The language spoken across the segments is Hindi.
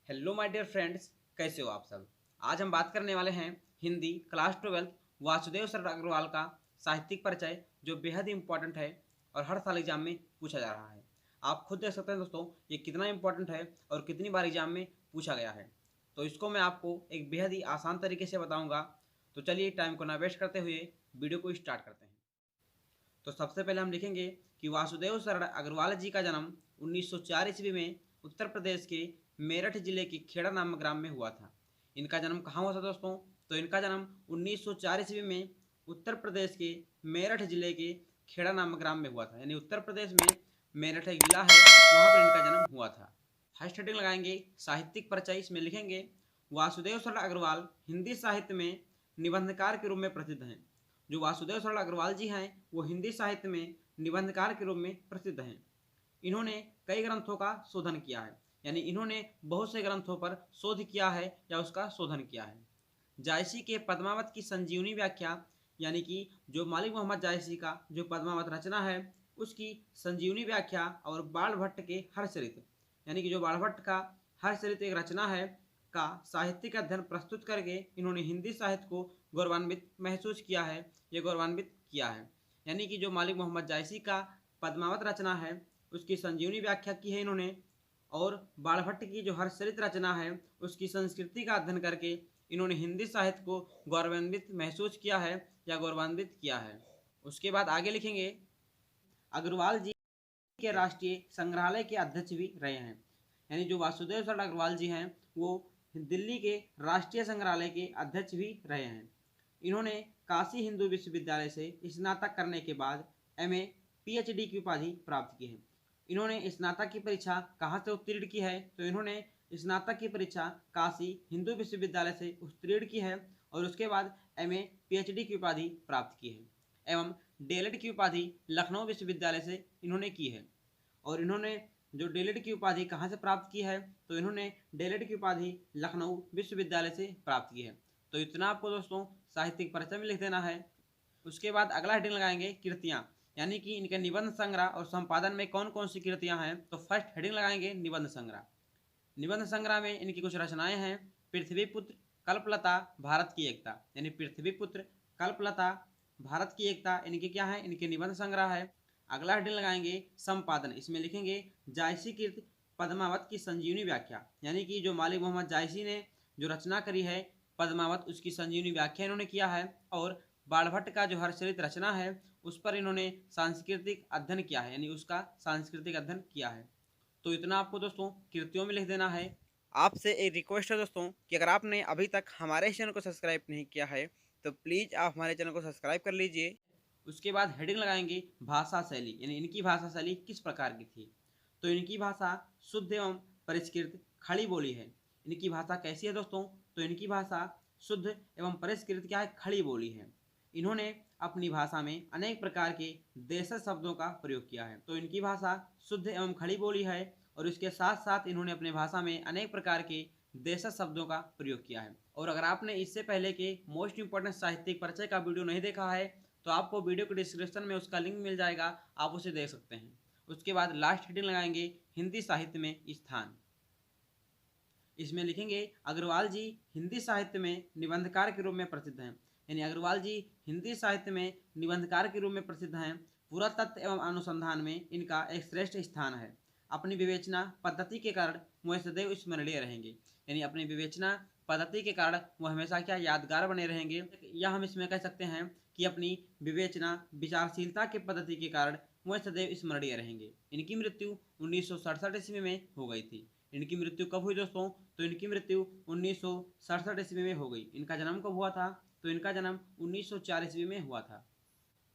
हेलो माय डियर फ्रेंड्स, कैसे हो आप सब। आज हम बात करने वाले हैं हिंदी क्लास 12 वासुदेव सर अग्रवाल का साहित्यिक परिचय, जो बेहद इंपॉर्टेंट है और हर साल एग्जाम में पूछा जा रहा है। आप खुद देख सकते हैं दोस्तों, ये कितना इंपॉर्टेंट है और कितनी बार एग्जाम में पूछा गया है। तो इसको मैं आपको एक बेहद ही आसान तरीके से बताऊँगा। तो चलिए टाइम को ना वेस्ट करते हुए वीडियो को स्टार्ट करते हैं। तो सबसे पहले हम लिखेंगे कि वासुदेव शरण अग्रवाल जी का जन्म 1904 ईस्वी में उत्तर प्रदेश के मेरठ जिले के खेड़ा नामक ग्राम में हुआ था। इनका जन्म कहाँ हुआ था दोस्तों? तो इनका जन्म 1904 ईस्वी में उत्तर प्रदेश के मेरठ जिले के खेड़ा नामक ग्राम में हुआ था। यानी उत्तर प्रदेश में मेरठ एक जिला है, वहाँ पर इनका जन्म हुआ था। फर्स्ट हेडिंग लगाएंगे साहित्यिक परिचय। इसमें लिखेंगे वासुदेव शरण अग्रवाल हिंदी साहित्य में निबंधकार के रूप में प्रसिद्ध हैं। जो वासुदेव शरण अग्रवाल जी हैं वो हिंदी साहित्य में निबंधकार के रूप में प्रसिद्ध हैं। इन्होंने कई ग्रंथों का शोधन किया है, यानी इन्होंने बहुत से ग्रंथों पर शोध किया है या उसका शोधन किया है। जायसी के पद्मावत की संजीवनी व्याख्या, यानी कि जो मलिक मोहम्मद जायसी का जो पद्मावत रचना है उसकी संजीवनी व्याख्या, और बाण भट्ट के हर्षचरित, यानी कि जो बाण भट्ट का हर्षचरित एक रचना है का साहित्यिक अध्ययन प्रस्तुत करके इन्होंने हिंदी साहित्य को गौरवान्वित महसूस किया है, ये गौरवान्वित किया है। यानी कि जो मलिक मोहम्मद जायसी का पद्मावत रचना है उसकी संजीवनी व्याख्या की है इन्होंने, और बाणभट्ट की जो हर्षचरित रचना है उसकी संस्कृति का अध्ययन करके इन्होंने हिंदी साहित्य को गौरवान्वित महसूस किया है या गौरवान्वित किया है। उसके बाद आगे लिखेंगे अग्रवाल जी के राष्ट्रीय संग्रहालय के अध्यक्ष भी रहे हैं। यानी जो वासुदेव शरण अग्रवाल जी हैं वो दिल्ली के राष्ट्रीय संग्रहालय के अध्यक्ष भी रहे हैं। इन्होंने काशी हिंदू विश्वविद्यालय से स्नातक करने के बाद एमए पीएचडी की उपाधि प्राप्त की है। इन्होंने स्नातक की परीक्षा कहाँ से उत्तीर्ण की है? तो इन्होंने स्नातक की परीक्षा काशी हिंदू विश्वविद्यालय से उत्तीर्ण की है और उसके बाद एमए पीएचडी की उपाधि प्राप्त की है एवं डीएलएड की उपाधि लखनऊ विश्वविद्यालय से इन्होंने की है। और इन्होंने जो डीएलएड की उपाधि कहाँ से प्राप्त की है? तो इन्होंने डीएलएड की उपाधि लखनऊ विश्वविद्यालय से प्राप्त की है। तो इतना आपको दोस्तों साहित्यिक परिचय में लिख देना है। उसके बाद अगला हेडिंग लगाएंगे कृतियाँ, यानी कि इनके निबंध संग्रह और संपादन में कौन कौन सी कृतियाँ हैं। तो फर्स्ट हेडिंग लगाएंगे निबंध संग्रह। निबंध संग्रह में इनकी कुछ रचनाएं हैं। पृथ्वीपुत्र, कल्पलता, भारत की एकता, यानी पृथ्वीपुत्र, कल्पलता, भारत की एकता इनके क्या है? इनके निबंध संग्रह है। अगला हेडिंग लगाएंगे संपादन। इसमें लिखेंगे जायसी कृत पद्मावत की संजीवनी व्याख्या, यानी कि जो मलिक मोहम्मद जायसी ने जो रचना करी है पद्मावत उसकी संजीवनी व्याख्या इन्होंने किया है। और बाणभट्ट का जो हर्षचरित रचना है उस पर इन्होंने सांस्कृतिक अध्ययन किया है, यानी उसका सांस्कृतिक अध्ययन किया है। तो इतना आपको दोस्तों कृतियों में लिख देना है। आपसे एक रिक्वेस्ट है दोस्तों कि अगर आपने अभी तक हमारे चैनल को सब्सक्राइब नहीं किया है तो प्लीज़ आप हमारे चैनल को सब्सक्राइब कर लीजिए। उसके बाद हेडिंग लगाएंगे भाषा शैली, यानी इनकी भाषा शैली किस प्रकार की थी। तो इनकी भाषा शुद्ध एवं परिष्कृत खड़ी बोली है। इनकी भाषा कैसी है दोस्तों? तो इनकी भाषा शुद्ध एवं परिष्कृत क्या है? खड़ी बोली है। इन्होंने अपनी भाषा में अनेक प्रकार के देशज शब्दों का प्रयोग किया है। तो इनकी भाषा शुद्ध एवं खड़ी बोली है और इसके साथ साथ इन्होंने अपनी भाषा में अनेक प्रकार के देशज शब्दों का प्रयोग किया है। और अगर आपने इससे पहले के मोस्ट इंपॉर्टेंट साहित्यिक परिचय का वीडियो नहीं देखा है तो आपको वीडियो के डिस्क्रिप्शन में उसका लिंक मिल जाएगा, आप उसे देख सकते हैं। उसके बाद लास्ट हेडिंग लगाएंगे हिंदी साहित्य में स्थान। इसमें लिखेंगे अग्रवाल जी हिंदी साहित्य में निबंधकार के रूप में प्रसिद्ध हैं, यानी अग्रवाल जी हिंदी साहित्य में निबंधकार के रूप में प्रसिद्ध हैं। पुरातत्व एवं अनुसंधान में इनका एक श्रेष्ठ स्थान है। अपनी विवेचना पद्धति के कारण वह सदैव स्मरणीय रहेंगे, यानी अपनी विवेचना पद्धति के कारण वह हमेशा क्या यादगार बने रहेंगे। या हम इसमें कह सकते हैं कि अपनी विवेचना विचारशीलता के पद्धति के कारण वह सदैव स्मरणीय रहेंगे। इनकी मृत्यु 1967 ईस्वी में हो गई थी। इनकी मृत्यु कब हुई दोस्तों? तो इनकी मृत्यु 1967 ईस्वी में हो गई। इनका जन्म कब हुआ था? तो इनका जन्म 1904 ईस्वी में हुआ था।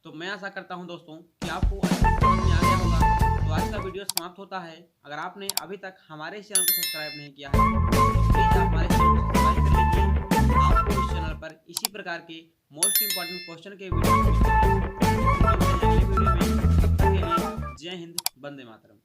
तो मैं आशा करता हूं दोस्तों कि आपको अच्छे से समझ में आ गया होगा। तो आज का वीडियो समाप्त होता है। अगर आपने अभी तक हमारे चैनल को सब्सक्राइब नहीं किया है तो प्लीज़ आप हमारे चैनल को सब्सक्राइब कर लीजिए। आपको इस चैनल पर इसी प्रकार के मोस्ट इंपॉर्टेंट क्वेश्चन के वीडियो अगले वीडियो में। जय हिंद, वंदे मातरम।